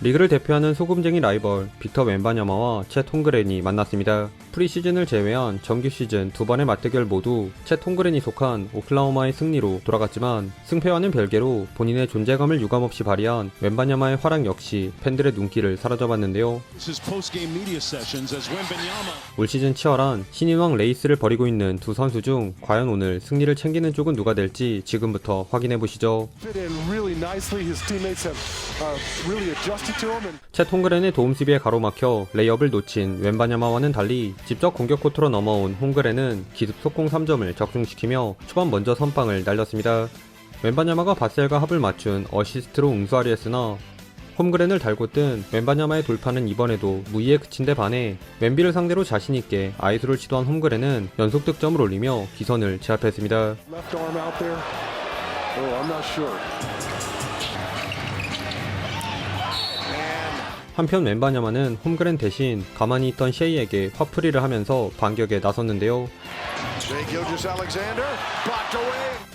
리그를 대표하는 소금쟁이 라이벌 빅터 웬바냐마와 챗 홈그렌이 만났습니다. 프리시즌을 제외한 정규 시즌 두 번의 맞대결 모두 챗 홈그렌이 속한 오클라호마의 승리로 돌아갔지만 승패와는 별개로 본인의 존재감을 유감없이 발휘한 웬바냐마의 활약 역시 팬들의 눈길을 사로잡았는데요. 올 시즌 치열한 신인왕 레이스를 벌이고 있는 두 선수 중 과연 오늘 승리를 챙기는 쪽은 누가 될지 지금부터 확인해보시죠. 챗 홈그렌의 도움 수비에 가로막혀 레이업을 놓친 웬바냐마와는 달리 직접 공격 코트로 넘어온 홈그렌은 기습 속공 3점을 적중시키며 초반 먼저 선빵을 날렸습니다. 웬바냐마가 바셀과 합을 맞춘 어시스트로 응수하려 했으나 홈그렌을 달고 뜬 웬바냐마의 돌파는 이번에도 무의에 그친 데 반해 웬비를 상대로 자신있게 아이솔을 시도한 홈그렌은 연속 득점을 올리며 기선을 제압했습니다. 한편 웬바냐마는 홈그렌 대신 가만히 있던 셰이에게 화풀이를 하면서 반격에 나섰는데요.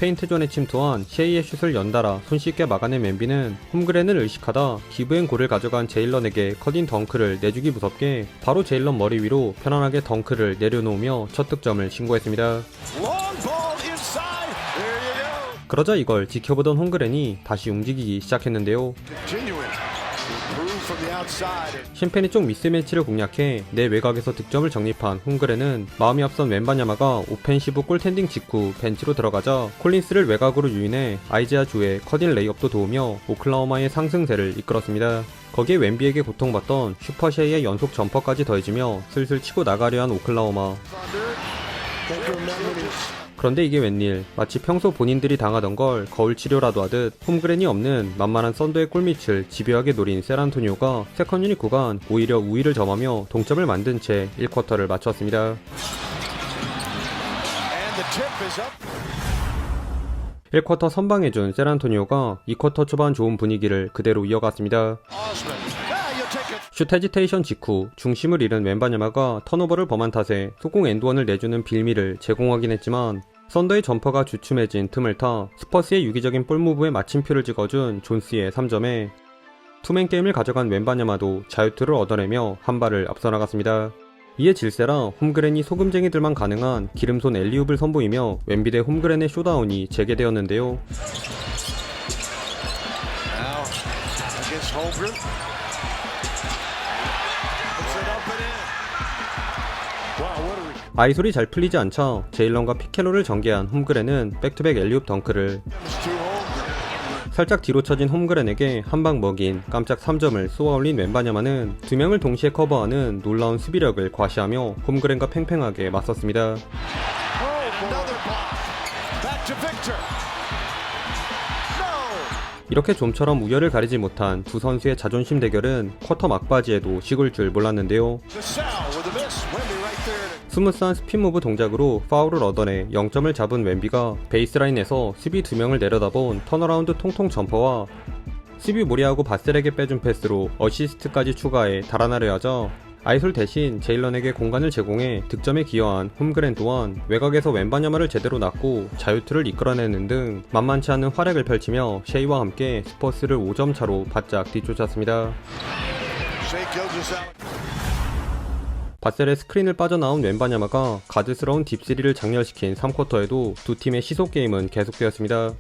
페인트존에 침투한 셰이의 슛을 연달아 손쉽게 막아낸 웬비는 홈그렌을 의식하다 기브앤골을 가져간 제일런에게 커딘 덩크를 내주기 무섭게 바로 제일런 머리 위로 편안하게 덩크를 내려놓으며 첫 득점을 신고했습니다. 그러자 이걸 지켜보던 홈그렌이 다시 움직이기 시작했는데요. 심펜이 쪽 미스매치를 공략해 내 외곽에서 득점을 정립한 홈그렌은 마음이 앞선 웬바냐마가 오펜시브 골텐딩 직후 벤치로 들어가자 콜린스를 외곽으로 유인해 아이지아 주의 커딘 레이업도 도우며 오클라호마의 상승세를 이끌었습니다. 거기에 웬비에게 고통받던 슈퍼셰이의 연속 점퍼까지 더해지며 슬슬 치고 나가려 한 오클라호마. 그런데 이게 웬일, 마치 평소 본인들이 당하던 걸 거울 치료라도 하듯 홈그렌이 없는 만만한 썬더의 골밑을 집요하게 노린 샌안토니오가 세컨 유닛 구간 오히려 우위를 점하며 동점을 만든 채 1쿼터를 마쳤습니다. 1쿼터 선방해준 샌안토니오가 2쿼터 초반 좋은 분위기를 그대로 이어갔습니다. 슛 헤지테이션 직후 중심을 잃은 웬바냐마가 턴오버를 범한 탓에 속공 엔드원을 내주는 빌미를 제공하긴 했지만 썬더의 점퍼가 주춤해진 틈을 타 스퍼스의 유기적인 볼무브에 마침표를 찍어준 존스의 3점에 투맨 게임을 가져간 웬바냐마도 자유투를 얻어내며 한 발을 앞서 나갔습니다. 이에 질세라 홈그렌이 소금쟁이들만 가능한 기름손 엘리웁을 선보이며 웬비 대 홈그렌의 쇼다운이 재개되었는데요. 아이솔이 잘 풀리지 않자 제일런과 피켈로를 전개한 홈그렌은 백투백 엘리웁 덩크를 살짝 뒤로 처진 홈그렌에게 한방 먹인 깜짝 3점을 쏘아올린 웬바냐마는 두 명을 동시에 커버하는 놀라운 수비력을 과시하며 홈그렌과 팽팽하게 맞섰습니다. 이렇게 좀처럼 우열을 가리지 못한 두 선수의 자존심 대결은 쿼터 막바지에도 식을 줄 몰랐는데요. 스무스한 스핀무브 동작으로 파울을 얻어내 0점을 잡은 웬비가 베이스라인에서 수비 2명을 내려다본 턴어라운드 통통 점퍼와 수비 무리하고 바셀에게 빼준 패스로 어시스트까지 추가해 달아나려 하자 아이솔 대신 제일런에게 공간을 제공해 득점에 기여한 홈그렌 또한 외곽에서 웬바냐마를 제대로 놨고 자유투를 이끌어내는 등 만만치 않은 활약을 펼치며 셰이와 함께 스퍼스를 5점 차로 바짝 뒤쫓았습니다. 바셀의 스크린을 빠져나온 웬바냐마가 가드스러운 딥스리를 장렬시킨 3쿼터에도 두 팀의 시속 게임은 계속되었습니다.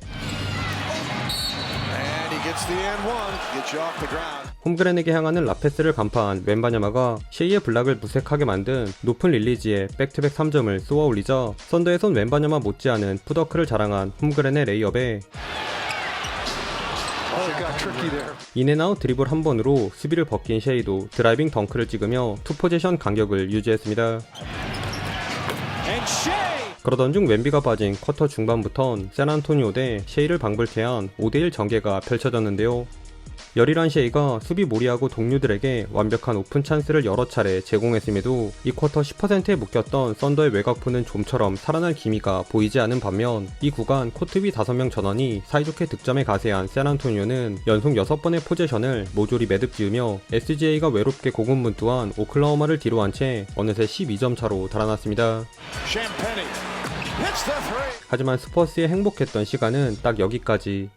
홈그렌에게 향하는 라페스를 간파한 웬바냐마가 셰이의 블락을 무색하게 만든 높은 릴리지에 백투백 3점을 쏘아올리자 썬더에선 웬바냐마 못지않은 푸더크를 자랑한 홈그렌의 레이업에 인앤아웃 드리블 한 번으로 수비를 벗긴 셰이도 드라이빙 덩크를 찍으며 투포지션 간격을 유지했습니다. 그러던 중 웬비가 빠진 쿼터 중반부턴 샌안토니오 대 셰이를 방불케 한 5대1 전개가 펼쳐졌는데요. 열일한 셰이가 수비 몰이하고 동료들에게 완벽한 오픈 찬스를 여러 차례 제공했음에도 이 쿼터 10%에 묶였던 썬더의 외곽포는 좀처럼 살아날 기미가 보이지 않은 반면 이 구간 코트 위 5명 전원이 사이좋게 득점에 가세한 샌안토니오는 연속 6번의 포제션을 모조리 매듭 지으며 SGA가 외롭게 고군분투한 오클라호마를 뒤로 한 채 어느새 12점 차로 달아났습니다. 하지만 스퍼스의 행복했던 시간은 딱 여기까지.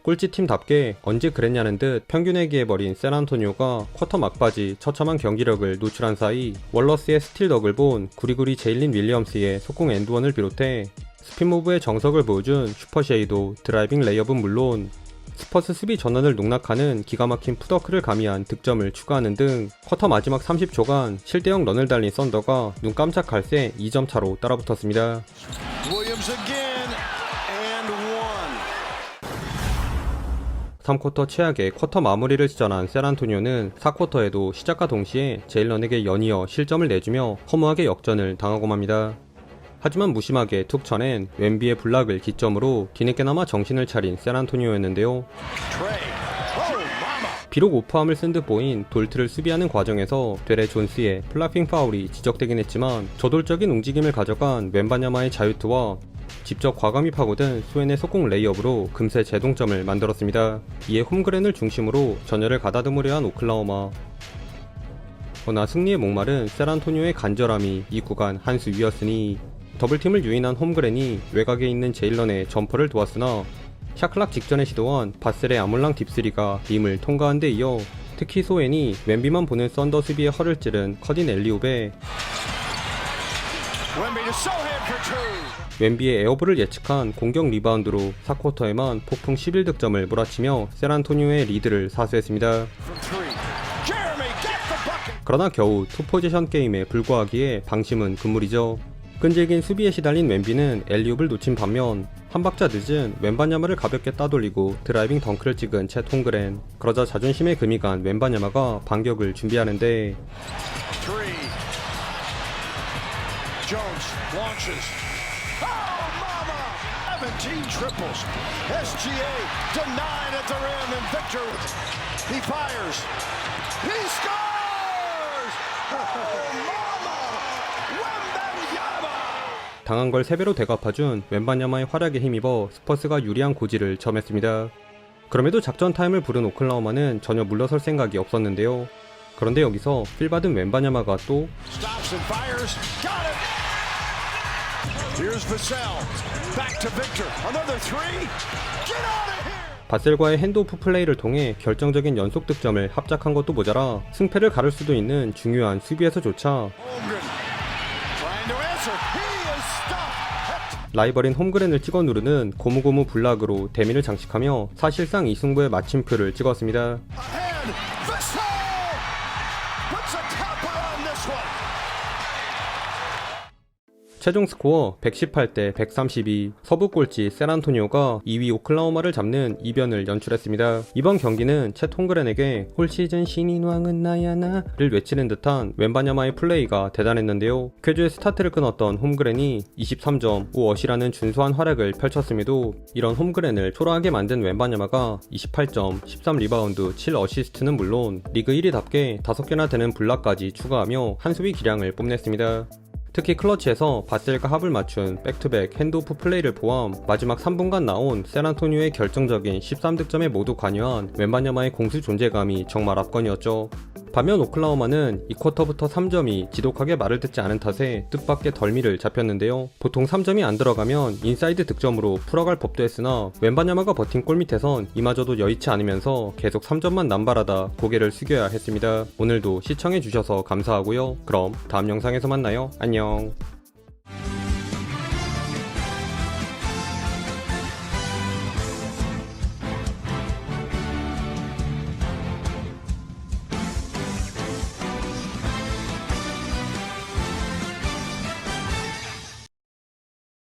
꼴찌팀답게 언제 그랬냐는 듯 평균회기해버린 샌안토니오가 쿼터 막바지 처참한 경기력을 노출한 사이 월러스의 스틸 덕을 본 구리구리 제일린 윌리엄스의 속공 엔드원을 비롯해 스핀무브의 정석을 보여준 슈퍼쉐이도 드라이빙 레이업은 물론 스퍼스 수비 전원을 농락하는 기가 막힌 푸더크를 가미한 득점을 추가하는 등 쿼터 마지막 30초간 7대0 런을 달린 썬더가 눈 깜짝할 새 2점 차로 따라붙었습니다. 3쿼터 최악의 쿼터 마무리를 시전한 샌안토니오는 4쿼터에도 시작과 동시에 제일런에게 연이어 실점을 내주며 허무하게 역전을 당하고 맙니다. 하지만 무심하게 툭 쳐낸 웸비의 블락을 기점으로 뒤늦게나마 정신을 차린 샌안토니오였는데요. 비록 오프함을 쓴 듯 보인 돌트를 수비하는 과정에서 되레 존스의 플라핑 파울이 지적되긴 했지만 저돌적인 움직임을 가져간 웬바냐마의 자유투와 직접 과감히 파고든 스웬의 속공 레이업으로 금세 제동점을 만들었습니다. 이에 홈그랜을 중심으로 전열을 가다듬으려 한 오클라호마. 그러나 승리의 목마른 샌안토니오의 간절함이 이 구간 한 수 위였으니 더블팀을 유인한 홈그랜이 외곽에 있는 제일런의 점퍼를 도왔으나 샤클락 직전에 시도한 바셀의 아몰랑 딥스리가 림을 통과한 데 이어 특히 소엔이 웸비만 보는 썬더 수비의 허를 찌른 커딘 엘리옵에 웸비의 에어볼을 예측한 공격 리바운드로 4쿼터에만 폭풍 11득점을 몰아치며 샌안토니오의 리드를 사수했습니다. 그러나 겨우 투포지션 게임에 불과하기에 방심은 금물이죠. 끈질긴 수비에 시달린 웸비는 엘리옵을 놓친 반면 한 박자 늦은 웬바냐마를 가볍게 따돌리고 드라이빙 덩크를 찍은 챗 홈그랜. 그러자 자존심에 금이 간 웬바냐마가 반격을 준비하는데 당한 걸 3배로 되갚아준 웬바냐마의 활약에 힘입어 스퍼스가 유리한 고지를 점했습니다. 그럼에도 작전 타임을 부른 오클라호마는 전혀 물러설 생각이 없었는데요. 그런데 여기서 필 받은 웬바냐마가 또 바셀과의 핸드오프 플레이를 통해 결정적인 연속 득점을 합작한 것도 모자라 승패를 가를 수도 있는 중요한 수비에서조차 라이벌인 홈그랜을 찍어 누르는 고무고무 블락으로 대미를 장식하며 사실상 이 승부의 마침표를 찍었습니다. 최종 스코어 118대 132, 서부 꼴찌 샌안토니오가 2위 오클라호마를 잡는 이변을 연출했습니다. 이번 경기는 챗 홈그랜에게 올 시즌 신인왕은 나야 나를 외치는 듯한 웬바냐마의 플레이가 대단했는데요. 쾌주의 스타트를 끊었던 홈그랜이 23점, 5어시라는 준수한 활약을 펼쳤음에도 이런 홈그랜을 초라하게 만든 웬바냐마가 28점, 13리바운드, 7어시스트는 물론 리그 1위답게 5개나 되는 블락까지 추가하며 한 수비 기량을 뽐냈습니다. 특히 클러치에서 바셀과 합을 맞춘 백투백 핸드오프 플레이를 포함 마지막 3분간 나온 샌안토니오의 결정적인 13득점에 모두 관여한 웬바냐마의 공수 존재감이 정말 압권이었죠. 반면 오클라호마는 이 쿼터부터 3점이 지독하게 말을 듣지 않은 탓에 뜻밖의 덜미를 잡혔는데요. 보통 3점이 안 들어가면 인사이드 득점으로 풀어갈 법도 했으나 웬바냐마가 버틴 골밑에선 이마저도 여의치 않으면서 계속 3점만 남발하다 고개를 숙여야 했습니다. 오늘도 시청해주셔서 감사하고요. 그럼 다음 영상에서 만나요. 안녕.